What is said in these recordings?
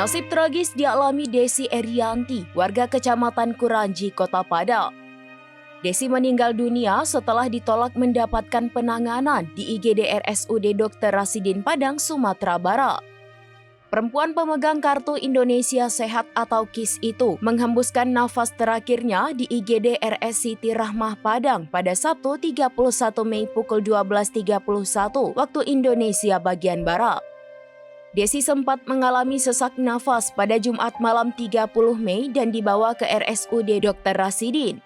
Nasib tragis dialami Desi Erianti, warga Kecamatan Kuranji, Kota Padang. Desi meninggal dunia setelah ditolak mendapatkan penanganan di IGD RSUD Dr. Rasidin Padang, Sumatera Barat. Perempuan pemegang Kartu Indonesia Sehat atau KIS itu menghembuskan nafas terakhirnya di IGD RS Siti Rahmah Padang pada Sabtu 31 Mei pukul 12.31 waktu Indonesia bagian Barat. Desi sempat mengalami sesak nafas pada Jumat malam 30 Mei dan dibawa ke RSUD Dr. Rasidin.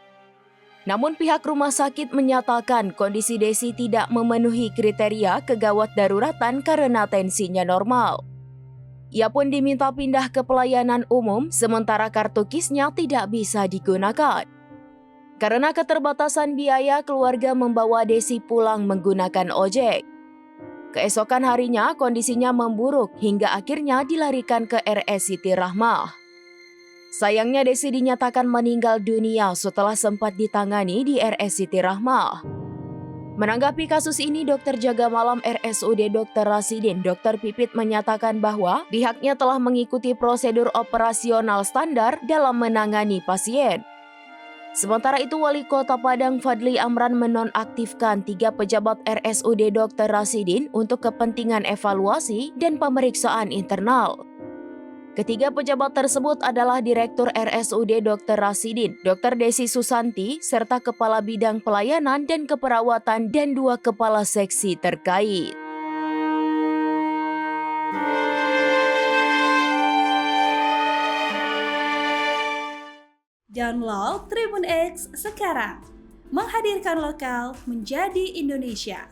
Namun pihak rumah sakit menyatakan kondisi Desi tidak memenuhi kriteria kegawat daruratan karena tensinya normal. Ia pun diminta pindah ke pelayanan umum sementara kartu KIS-nya tidak bisa digunakan. Karena keterbatasan biaya, keluarga membawa Desi pulang menggunakan ojek. Keesokan harinya kondisinya memburuk hingga akhirnya dilarikan ke RS Siti Rahmah. Sayangnya Desi dinyatakan meninggal dunia setelah sempat ditangani di RS Siti Rahmah. Menanggapi kasus ini, dokter jaga malam RSUD Dr. Rasidin, Dr. Pipit menyatakan bahwa pihaknya telah mengikuti prosedur operasional standar dalam menangani pasien. Sementara itu, Wali Kota Padang Fadli Amran menonaktifkan 3 pejabat RSUD Dr. Rasidin untuk kepentingan evaluasi dan pemeriksaan internal. Ketiga pejabat tersebut adalah Direktur RSUD Dr. Rasidin, Dr. Desi Susanti, serta Kepala Bidang Pelayanan dan Keperawatan dan 2 kepala seksi terkait. Download Tribun X sekarang, menghadirkan lokal menjadi Indonesia.